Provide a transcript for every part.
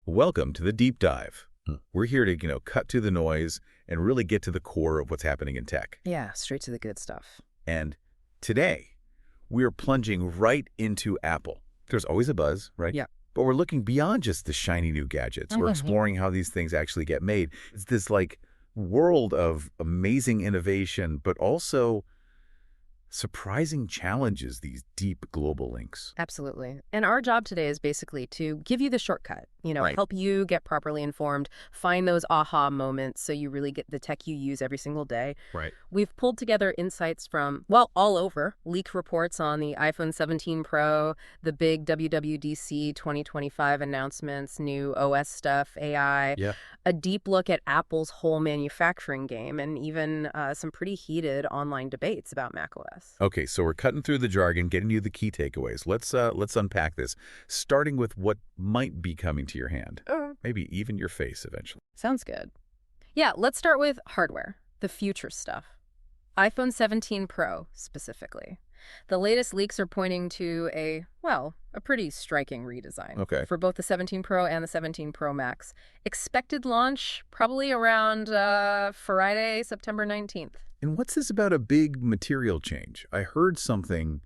Welcome to the deep dive. We're here to, cut through the noise and really get to the core of what's happening in tech. Yeah, straight to the good stuff. And today, we are plunging right into Apple. There's always a buzz, right? Yeah. But we're looking beyond just the shiny new gadgets. We're exploring how these things actually get made. It's this, world of amazing innovation, but also surprising challenges, these deep global links. Absolutely. And our job today is basically to give you the shortcut, Right. help you get properly informed, find those aha moments so you really get the tech you use every single day. Right. We've pulled together insights from, well, all over, leaked reports on the iPhone 17 Pro, the big WWDC 2025 announcements, new OS stuff, AI, Yeah. a deep look at Apple's whole manufacturing game, and even some pretty heated online debates about macOS. Okay, so we're cutting through the jargon, getting you the key takeaways. Let's unpack this, starting with what might be coming to your hand. Maybe even your face eventually. Sounds good. Yeah, let's start with hardware, the future stuff. iPhone 17 Pro, specifically. The latest leaks are pointing to a pretty striking redesign. Okay. For both the 17 Pro and the 17 Pro Max. Expected launch probably around Friday, September 19th. And what's this about a big material change? I heard something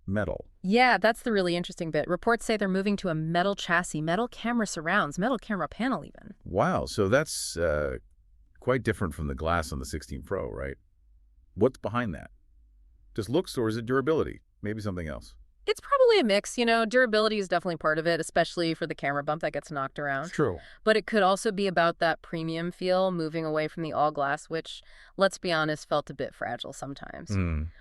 metal. Yeah, that's the really interesting bit. Reports say they're moving to a metal chassis, metal camera surrounds, metal camera panel even. Wow, so that's quite different from the glass on the 16 Pro, right? What's behind that? Just looks, or is it durability? Maybe something else. It's probably a mix, Durability is definitely part of it, especially for the camera bump that gets knocked around. True. But it could also be about that premium feel, moving away from the all-glass, which, let's be honest, felt a bit fragile sometimes.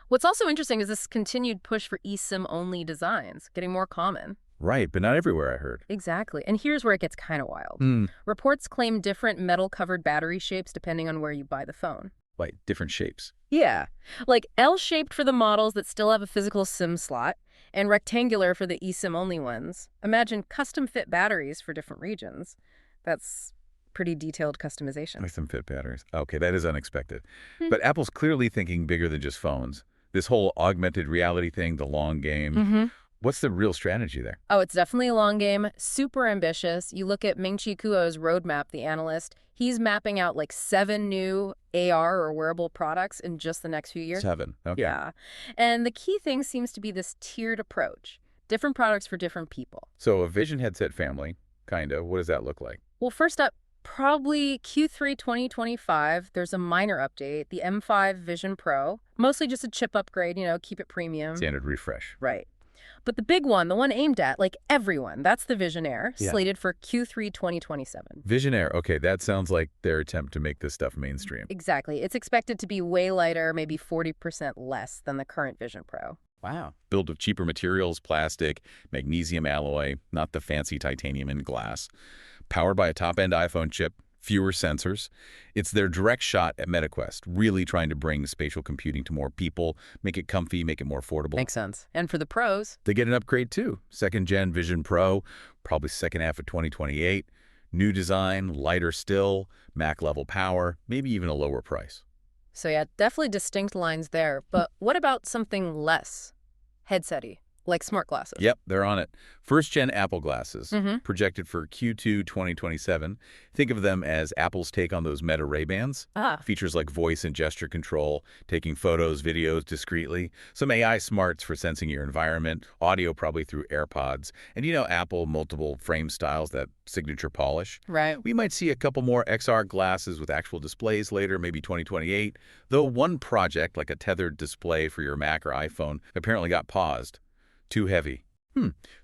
What's also interesting is this continued push for eSIM-only designs, getting more common. Right, but not everywhere, I heard. Exactly. And here's where it gets kind of wild. Reports claim different metal-covered battery shapes depending on where you buy the phone. Like different shapes. Yeah, like L-shaped for the models that still have a physical SIM slot, and rectangular for the eSIM-only ones. Imagine custom-fit batteries for different regions. That's pretty detailed customization. Like some fit batteries. Okay, that is unexpected. But Apple's clearly thinking bigger than just phones. This whole augmented reality thing, the long game. What's the real strategy there? Oh, it's definitely a long game, super ambitious. You look at Ming-Chi Kuo's roadmap, the analyst, he's mapping out 7 new AR or wearable products in just the next few years. 7. Okay. Yeah. And the key thing seems to be this tiered approach. Different products for different people. So a Vision headset family, kind of. What does that look like? Well, first up, probably Q3 2025, there's a minor update, the M5 Vision Pro. Mostly just a chip upgrade, keep it premium. Standard refresh. Right. But the big one, the one aimed at, everyone, that's the Visionaire, slated for Q3 2027. Visionaire. Okay, that sounds like their attempt to make this stuff mainstream. Exactly. It's expected to be way lighter, maybe 40% less than the current Vision Pro. Wow. Built of cheaper materials, plastic, magnesium alloy, not the fancy titanium and glass. Powered by a top-end iPhone chip, fewer sensors. It's their direct shot at MetaQuest, really trying to bring spatial computing to more people, make it comfy, make it more affordable. Makes sense. And for the pros, They get an upgrade too. Second-gen Vision Pro, probably second half of 2028. New design, lighter still, Mac-level power, maybe even a lower price. so yeah, definitely distinct lines there. But what about something less headset-y, like smart glasses? Yep, they're on it. First-gen Apple glasses, Mm-hmm. projected for Q2 2027. Think of them as Apple's take on those Meta Ray-Bans. Ah, Features like voice and gesture control, taking photos, videos discreetly, some AI smarts for sensing your environment, audio probably through AirPods, and Apple multiple frame styles, that signature polish. right. We might see a couple more XR glasses with actual displays later, maybe 2028, though one project, like a tethered display for your Mac or iPhone, apparently got paused. Too heavy.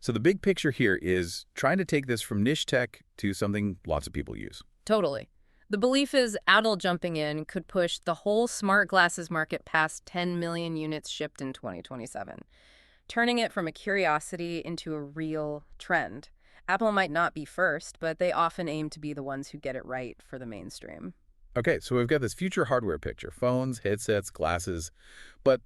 So the big picture here is trying to take this from niche tech to something lots of people use. Totally. The belief is Apple jumping in could push the whole smart glasses market past 10 million units shipped in 2027, turning it from a curiosity into a real trend. Apple might not be first, but they often aim to be the ones who get it right for the mainstream. Okay, so we've got this future hardware picture, phones, headsets, glasses, but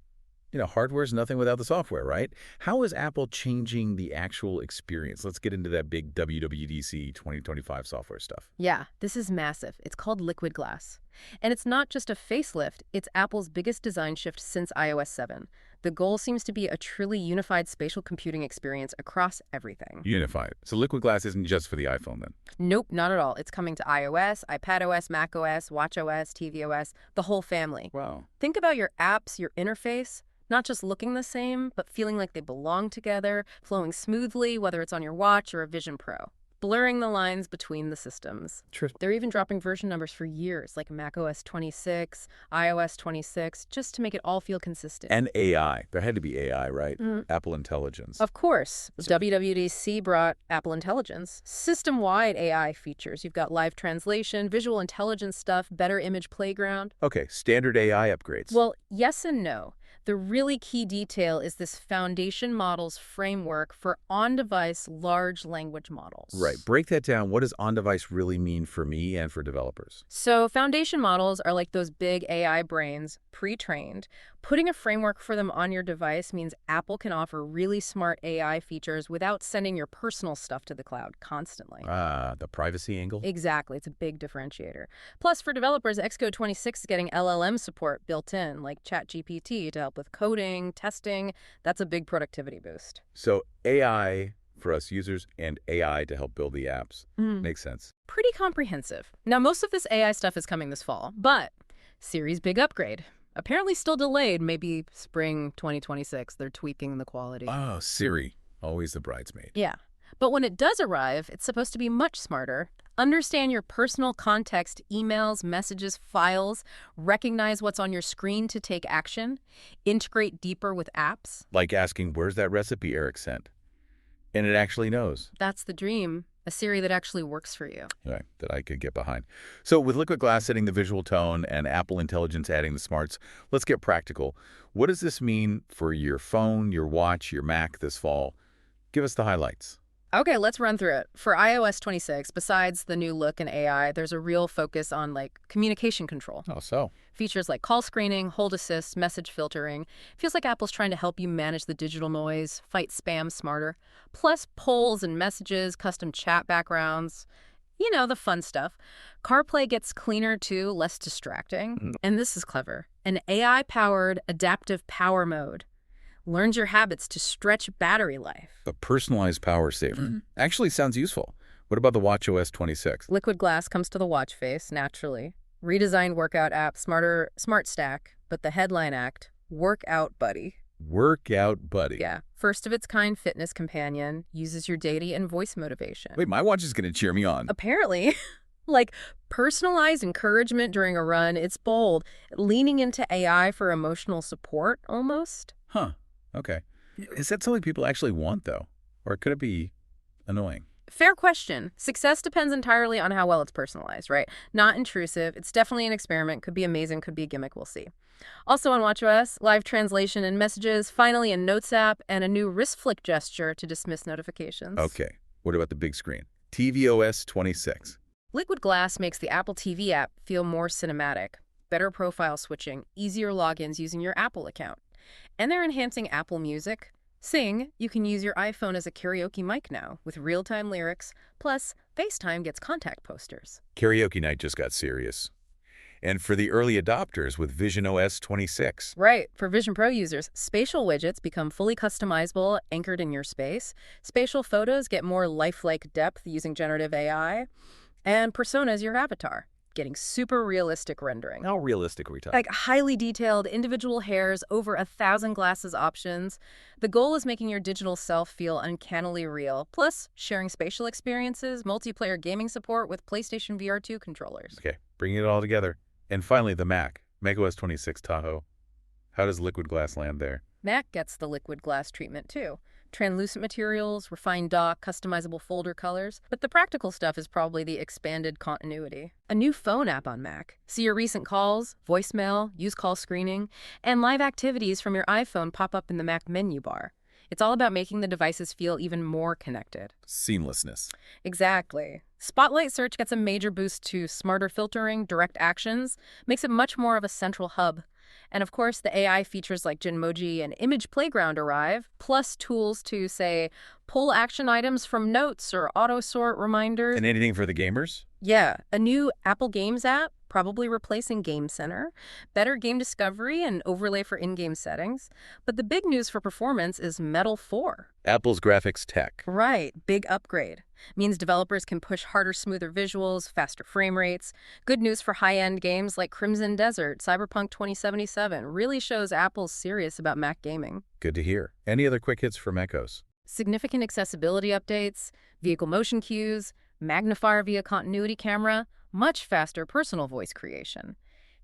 hardware is nothing without the software, right? How is Apple changing the actual experience? Let's get into that big WWDC 2025 software stuff. Yeah, this is massive. It's called Liquid Glass. And it's not just a facelift, it's Apple's biggest design shift since iOS 7. The goal seems to be a truly unified spatial computing experience across everything. Unified. So Liquid Glass isn't just for the iPhone then? Nope, not at all. It's coming to iOS, iPadOS, macOS, watchOS, tvOS, the whole family. Wow. Think about your apps, your interface, not just looking the same, but feeling like they belong together, flowing smoothly, whether it's on your watch or a Vision Pro. Blurring the lines between the systems. True. They're even dropping version numbers for years, like macOS 26, iOS 26, just to make it all feel consistent. And AI. There had to be AI, right? Mm. Apple Intelligence. Of course. WWDC brought Apple Intelligence. System-wide AI features. You've got live translation, visual intelligence stuff, better image playground. Okay, standard AI upgrades. Well, yes and no. The really key detail is this foundation models framework for on-device large language models. Right. Break that down. What does on-device really mean for me and for developers? So foundation models are like those big AI brains, pre-trained. Putting a framework for them on your device means Apple can offer really smart AI features without sending your personal stuff to the cloud constantly. The privacy angle? Exactly. It's a big differentiator. Plus, for developers, Xcode 26 is getting LLM support built in, like ChatGPT, to help with coding, testing. That's a big productivity boost. So AI for us users and AI to help build the apps. Makes sense. Pretty comprehensive. Now, most of this AI stuff is coming this fall, but Siri's big upgrade. Apparently still delayed, maybe spring 2026. They're tweaking the quality. Oh, Siri. Always the bridesmaid. Yeah. But when it does arrive, it's supposed to be much smarter. Understand your personal context, emails, messages, files, recognize what's on your screen to take action, integrate deeper with apps. Like asking, where's that recipe Eric sent? And it actually knows. That's the dream. A Siri that actually works for you. Right, that I could get behind. So with Liquid Glass setting the visual tone and Apple Intelligence adding the smarts, let's get practical. What does this mean for your phone, your watch, your Mac this fall? Give us the highlights. Okay, let's run through it. For iOS 26, besides the new look and AI, there's a real focus on communication control. Oh, so? Features like call screening, hold assist, message filtering. Feels like Apple's trying to help you manage the digital noise, fight spam smarter. Plus polls and messages, custom chat backgrounds. You know, the fun stuff. CarPlay gets cleaner too, less distracting. And this is clever. An AI-powered adaptive power mode. Learns your habits to stretch battery life. A personalized power saver. Actually sounds useful. What about the watchOS 26? Liquid Glass comes to the watch face, naturally. Redesigned workout app, smart stack, but the headline act, Workout Buddy. Workout Buddy. Yeah. First of its kind fitness companion, uses your data and voice motivation. Wait, my watch is going to cheer me on. Apparently. Personalized encouragement during a run, it's bold. Leaning into AI for emotional support, almost. Huh. Okay. Is that something people actually want, though? Or could it be annoying? Fair question. Success depends entirely on how well it's personalized, right? Not intrusive. It's definitely an experiment. Could be amazing, could be a gimmick. We'll see. Also on watchOS, live translation and messages, finally a Notes app, and a new wrist flick gesture to dismiss notifications. Okay. What about the big screen? tvOS 26. Liquid Glass makes the Apple TV app feel more cinematic. Better profile switching, easier logins using your Apple account. And they're enhancing Apple Music. Sing, you can use your iPhone as a karaoke mic now, with real-time lyrics, plus FaceTime gets contact posters. Karaoke night just got serious. And for the early adopters with Visionaire 26. Right. For Vision Pro users, spatial widgets become fully customizable, anchored in your space. Spatial photos get more lifelike depth using generative AI. And Persona's your avatar, getting super realistic rendering. How realistic are we talking? Highly detailed, individual hairs, over 1,000 glasses options. The goal is making your digital self feel uncannily real, plus sharing spatial experiences, multiplayer gaming support with PlayStation VR 2 controllers. Okay, bringing it all together. And finally, the Mac, macOS 26 Tahoe. How does Liquid Glass land there? Mac gets the Liquid Glass treatment too. Translucent materials, refined dock, customizable folder colors. But the practical stuff is probably the expanded continuity. A new phone app on Mac. See your recent calls, voicemail, use call screening, and live activities from your iPhone pop up in the Mac menu bar. It's all about making the devices feel even more connected. Seamlessness. Exactly. Spotlight Search gets a major boost to smarter filtering, direct actions, makes it much more of a central hub. And of course, the AI features like Genmoji and Image Playground arrive, plus tools to, say, pull action items from notes or auto-sort reminders. And anything for the gamers? Yeah, a new Apple Games app, probably replacing Game Center, better game discovery, and overlay for in-game settings. But the big news for performance is Metal 4. Apple's graphics tech. Right, big upgrade. Means developers can push harder, smoother visuals, faster frame rates. Good news for high-end games like Crimson Desert, Cyberpunk 2077. Really shows Apple's serious about Mac gaming. Good to hear. Any other quick hits from Echoes? Significant accessibility updates, vehicle motion cues, magnifier via continuity camera, much faster personal voice creation.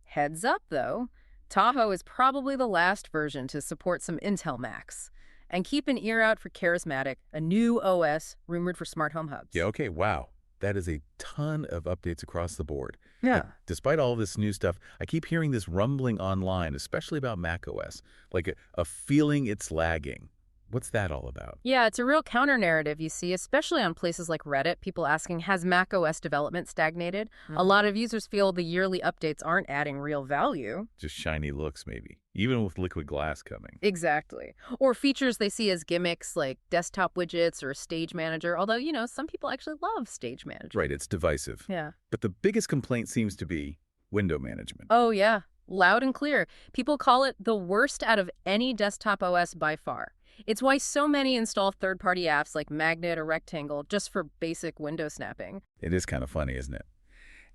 Heads up, though, Tahoe is probably the last version to support some Intel Macs. And keep an ear out for Charismatic, a new OS rumored for smart home hubs. Yeah, okay, wow. That is a ton of updates across the board. Yeah. Despite all this new stuff, I keep hearing this rumbling online, especially about macOS, like a feeling it's lagging. What's that all about? Yeah, it's a real counter-narrative you see, especially on places like Reddit, people asking, has macOS development stagnated? A lot of users feel the yearly updates aren't adding real value. Just shiny looks, maybe, even with liquid glass coming. Exactly. Or features they see as gimmicks like desktop widgets or a stage manager, although, some people actually love stage manager. Right, it's divisive. Yeah. But the biggest complaint seems to be window management. Oh, yeah. Loud and clear. People call it the worst out of any desktop OS by far. It's why so many install third-party apps like Magnet or Rectangle just for basic window snapping. It is kind of funny, isn't it?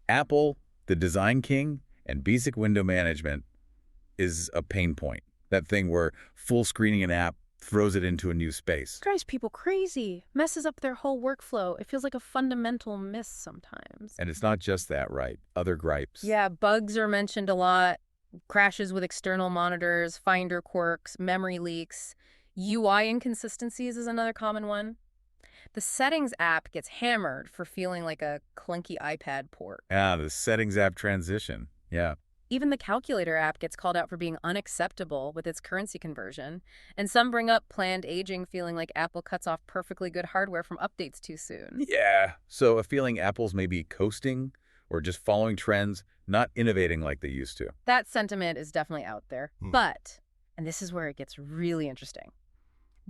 Apple, the design king, and basic window management is a pain point. That thing where full screening an app throws it into a new space. Drives people crazy. Messes up their whole workflow. It feels like a fundamental miss sometimes. And it's not just that, right? Other gripes. Yeah, bugs are mentioned a lot. Crashes with external monitors, Finder quirks, memory leaks. UI inconsistencies is another common one. The Settings app gets hammered for feeling like a clunky iPad port. The Settings app transition. Yeah. Even the Calculator app gets called out for being unacceptable with its currency conversion. And some bring up planned aging, feeling like Apple cuts off perfectly good hardware from updates too soon. Yeah. So a feeling Apple's maybe coasting or just following trends, not innovating like they used to. That sentiment is definitely out there. But, and this is where it gets really interesting,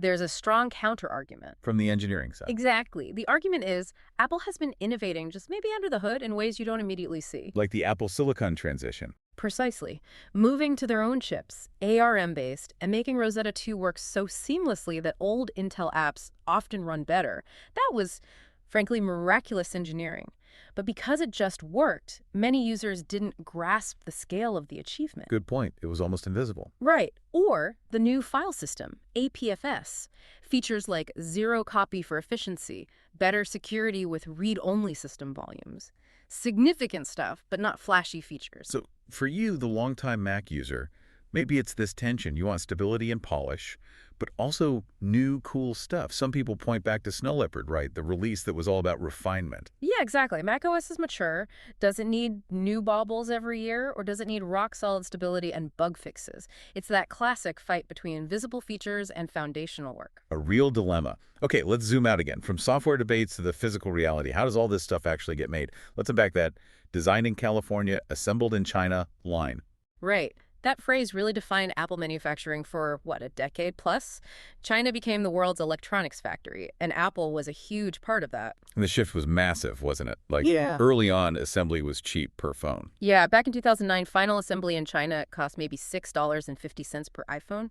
there's a strong counter-argument. From the engineering side. Exactly. The argument is Apple has been innovating just maybe under the hood in ways you don't immediately see. Like the Apple Silicon transition. Precisely. Moving to their own chips, ARM-based, and making Rosetta 2 work so seamlessly that old Intel apps often run better. That was, frankly, miraculous engineering. But because it just worked, many users didn't grasp the scale of the achievement. Good point. It was almost invisible. Right. Or the new file system, APFS. Features like zero copy for efficiency, better security with read-only system volumes. Significant stuff, but not flashy features. So for you, the longtime Mac user, maybe it's this tension. You want stability and polish, but also new, cool stuff. Some people point back to Snow Leopard, right? The release that was all about refinement. Yeah, exactly. macOS is mature. Does it need new baubles every year, or does it need rock-solid stability and bug fixes? It's that classic fight between visible features and foundational work. A real dilemma. Okay, let's zoom out again. From software debates to the physical reality. How does all this stuff actually get made? Let's unpack that. Designed in California, assembled in China, line. Right. That phrase really defined Apple manufacturing for, a decade plus? China became the world's electronics factory, and Apple was a huge part of that. And the shift was massive, wasn't it? Yeah. Early on, assembly was cheap per phone. Yeah, back in 2009, final assembly in China cost maybe $6.50 per iPhone.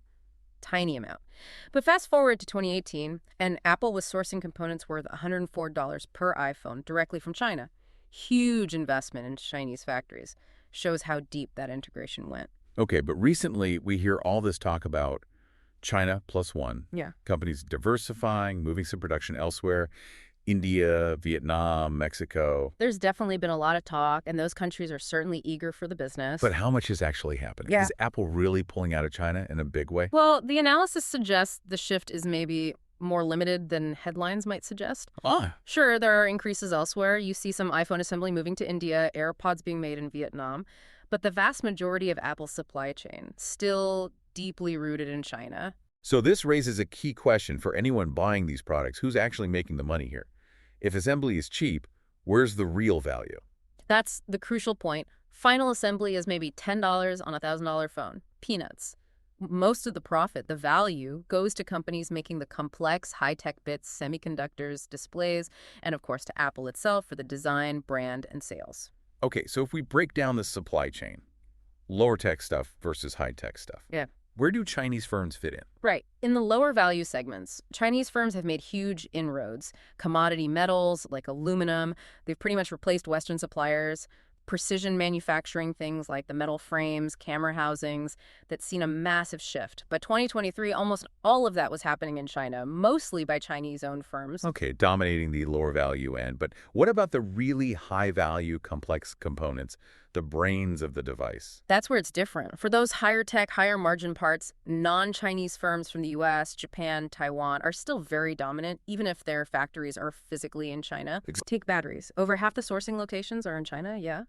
Tiny amount. But fast forward to 2018, and Apple was sourcing components worth $104 per iPhone directly from China. Huge investment in Chinese factories. Shows how deep that integration went. Okay, but recently we hear all this talk about China plus one. Yeah. Companies diversifying, moving some production elsewhere. India, Vietnam, Mexico. There's definitely been a lot of talk, and those countries are certainly eager for the business. But how much is actually happening? Yeah. Is Apple really pulling out of China in a big way? Well, the analysis suggests the shift is maybe more limited than headlines might suggest. Sure, there are increases elsewhere. You see some iPhone assembly moving to India, AirPods being made in Vietnam. But the vast majority of Apple's supply chain still deeply rooted in China. So this raises a key question for anyone buying these products. Who's actually making the money here? If assembly is cheap, where's the real value? That's the crucial point. Final assembly is maybe $10 on a $1,000 phone. Peanuts. Most of the profit, the value, goes to companies making the complex, high-tech bits, semiconductors, displays, and of course to Apple itself for the design, brand, and sales. Okay, so if we break down the supply chain, lower tech stuff versus high tech stuff, Yeah. where do Chinese firms fit in? Right. In the lower value segments, Chinese firms have made huge inroads. Commodity metals like aluminum, they've pretty much replaced Western suppliers. Precision manufacturing, things like the metal frames, camera housings, that's seen a massive shift. But 2023, almost all of that was happening in China, mostly by Chinese-owned firms. Okay, dominating the lower value end, but what about the really high value complex components, the brains of the device? That's where it's different. For those higher tech, higher margin parts, non-Chinese firms from the US, Japan, Taiwan are still very dominant, even if their factories are physically in China. Take batteries. Over half the sourcing locations are in China, yeah.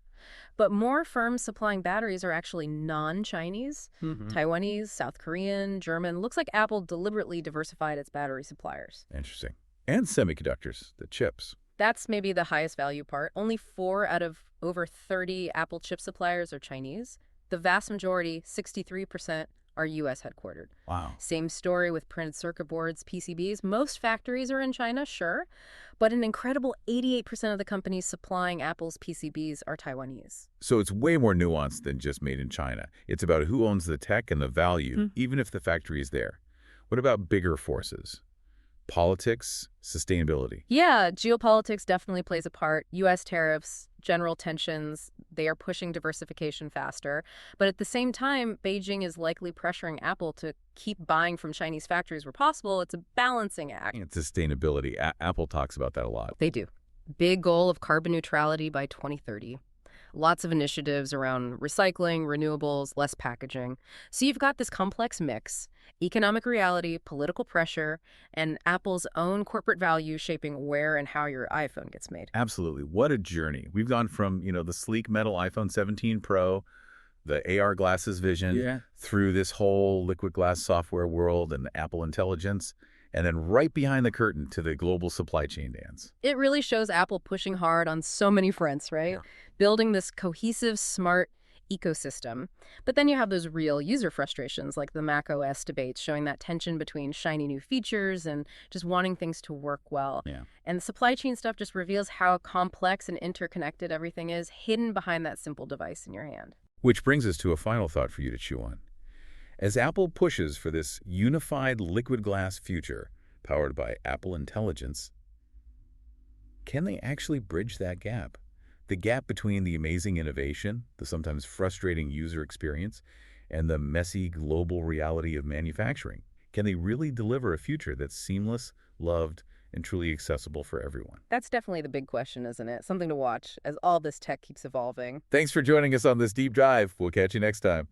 But more firms supplying batteries are actually non-Chinese. Taiwanese, South Korean, German. Looks like Apple deliberately diversified its battery suppliers. Interesting. And semiconductors, the chips. That's maybe the highest value part. Only 4 out of over 30 Apple chip suppliers are Chinese. The vast majority, 63%, are U.S. headquartered. Wow. Same story with printed circuit boards, PCBs. Most factories are in China, sure, but an incredible 88% of the companies supplying Apple's PCBs are Taiwanese. So it's way more nuanced than just made in China. It's about who owns the tech and the value, even if the factory is there. What about bigger forces? Politics, sustainability. Yeah, geopolitics definitely plays a part. U.S. tariffs, general tensions, they are pushing diversification faster. But at the same time, Beijing is likely pressuring Apple to keep buying from Chinese factories where possible. It's a balancing act. And sustainability. Apple talks about that a lot. They do. Big goal of carbon neutrality by 2030. Lots of initiatives around recycling, renewables, less packaging. So you've got this complex mix, economic reality, political pressure, and Apple's own corporate values shaping where and how your iPhone gets made. Absolutely. What a journey. We've gone from, the sleek metal iPhone 17 Pro, the AR glasses vision, through this whole liquid glass software world and Apple Intelligence, and then right behind the curtain to the global supply chain dance. It really shows Apple pushing hard on so many fronts, right? Yeah. Building this cohesive, smart ecosystem. But then you have those real user frustrations like the Mac OS debates showing that tension between shiny new features and just wanting things to work well. Yeah. And the supply chain stuff just reveals how complex and interconnected everything is hidden behind that simple device in your hand. Which brings us to a final thought for you to chew on. As Apple pushes for this unified liquid glass future powered by Apple Intelligence, can they actually bridge that gap? The gap between the amazing innovation, the sometimes frustrating user experience, and the messy global reality of manufacturing. Can they really deliver a future that's seamless, loved, and truly accessible for everyone? That's definitely the big question, isn't it? Something to watch as all this tech keeps evolving. Thanks for joining us on this deep dive. We'll catch you next time.